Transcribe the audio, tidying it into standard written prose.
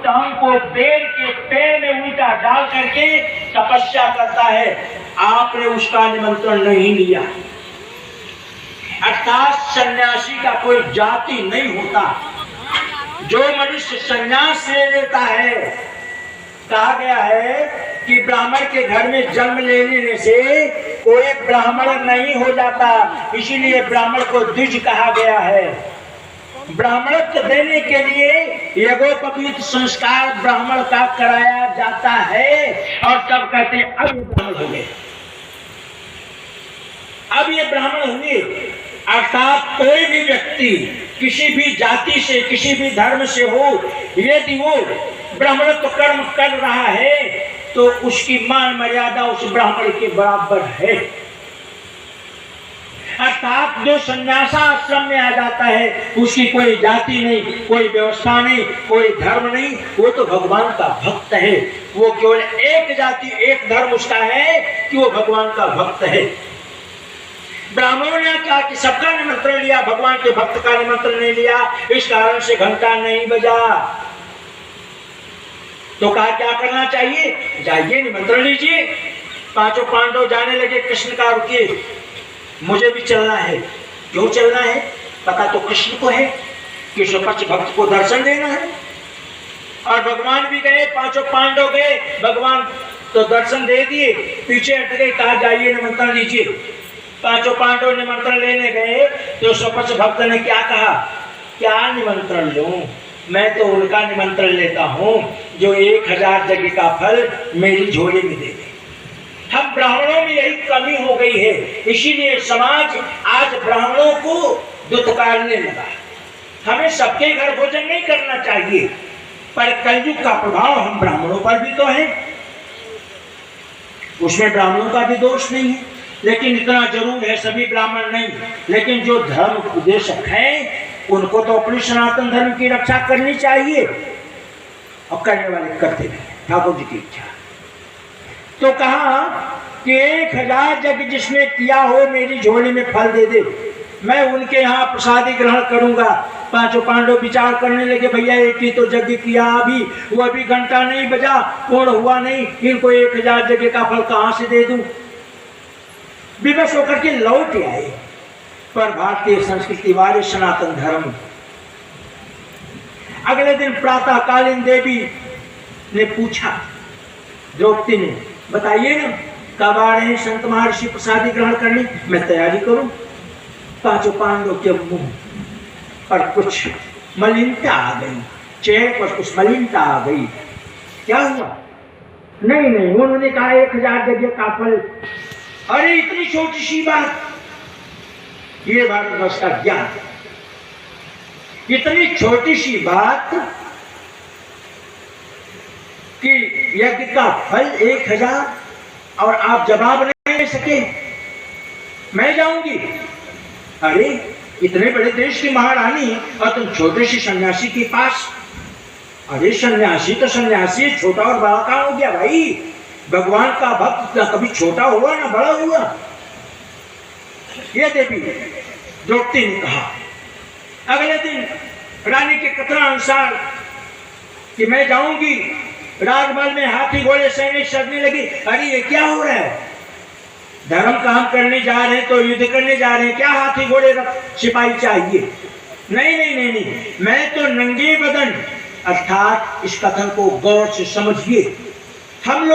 टांग को बेर के पेड़ में उल्टा डाल करके तपस्या करता है, आपने उसका निमंत्रण नहीं लिया। अर्थात सन्यासी का कोई जाति नहीं होता। जो मनुष्य संन्यास ले लेता है, कहा गया है कि ब्राह्मण के घर में जन्म ले लेने से कोई ब्राह्मण नहीं हो जाता, इसीलिए ब्राह्मण को द्विज कहा गया है। ब्राह्मणत्व देने के लिए यज्ञोपवीत संस्कार ब्राह्मण का कराया जाता है और तब कहते हैं अब ये ब्राह्मण हो गए, अब ये ब्राह्मण हुए। अर्थात कोई भी व्यक्ति किसी भी जाति से, किसी भी धर्म से हो, यदि वो ब्राह्मणत्व कर्म कर रहा है तो उसकी मान मर्यादा उस ब्राह्मण के बराबर है। अर्थात जो संन्यासाश्रम में आ जाता है उसकी कोई जाति नहीं, कोई व्यवस्था नहीं, कोई धर्म नहीं, वो तो भगवान का भक्त है। वो केवल एक जाति एक धर्म उसका है कि वो भगवान का भक्त है। ब्राह्मणों ने कहा कि सबका निमंत्रण लिया, भगवान के भक्त का निमंत्रण नहीं लिया, इस कारण से घंटा नहीं बजा। तो कहा क्या करना चाहिए, जाइए निमंत्रण लीजिए। पांचों पांडव जाने लगे, कृष्ण का रुकिए, मुझे भी चलना है। क्यों चलना है, पता तो कृष्ण को है, कृष्ण पक्ष भक्त को दर्शन देना है। और भगवान भी गए, पांचों पांडव गए, भगवान तो दर्शन दे दिए, पीछे हट गए, कहा जाइए निमंत्रण लीजिए। पांचों पांडव निमंत्रण लेने गए तो स्वपक्ष भक्त ने क्या कहा, क्या निमंत्रण लूं, मैं तो उनका निमंत्रण लेता हूं जो 1000 यज्ञ का फल मेरी झोली में दे दे। हम ब्राह्मणों में यही कमी हो गई है, इसीलिए समाज आज ब्राह्मणों को दुत्कारने लगा। हमें सबके घर भोजन नहीं करना चाहिए, पर कलयुग का प्रभाव हम ब्राह्मणों पर भी तो है, उसमें ब्राह्मणों का भी दोष नहीं है। लेकिन इतना जरूर है, सभी ब्राह्मण नहीं, लेकिन जो धर्म उपदेशक हैं उनको तो अपनी सनातन धर्म की रक्षा करनी चाहिए, और करने वाले करते भी, ठाकुर जी की इच्छा। तो कहा कि 1000 यज्ञ जिसने किया हो मेरी झोली में फल दे दे, मैं उनके यहाँ प्रसादी ग्रहण करूंगा। पांचों पांडव विचार करने लगे, भैया एक ही तो यज्ञ किया, अभी वो अभी घंटा नहीं बजा, पूर्ण हुआ नहीं, इनको 1000 यज्ञ का फल कहाँ से दे दूं। विवश होकर के लौट आए। पर भारतीय संस्कृति वाले सनातन धर्म। अगले दिन प्रातः कालीन देवी ने पूछा, द्रौपदी ने, बताइए ना कब आ रहे हैं संत महर्षि प्रसादी ग्रहण करने, मैं तैयारी करूं। पांचों पांडवों के मुंह पर कुछ मलिनता आ गई, चेहरे पर कुछ मलिनता आ गई। क्या हुआ, नहीं नहीं, उन्होंने कहा 1000 यज्ञ का फल। अरे इतनी छोटी सी बात, ये भारतवर्ष का ज्ञान, इतनी छोटी सी बात कि यज्ञ का फल 1000 और आप जवाब नहीं दे सके, मैं जाऊंगी। अरे इतने बड़े देश की महारानी और तुम छोटे से सन्यासी के पास। अरे सन्यासी तो सन्यासी, छोटा और बड़ा कहाँ हो गया भाई, भगवान का भक्त ना कभी छोटा हुआ ना बड़ा हुआ। ये देवी द्रौपदी ने कहा। अगले दिन रानी के कथन अनुसार कि मैं जाऊंगी, राजमहल में हाथी घोड़े सैनिक सजने लगी। अरे ये क्या हो रहा है, धर्म काम करने जा रहे हैं तो युद्ध करने जा रहे हैं, क्या हाथी घोड़े सिपाही चाहिए। नहीं नहीं नहीं नहीं, मैं तो नंगे बदन। अर्थात इस कथन को गौर से समझिए। हम लोग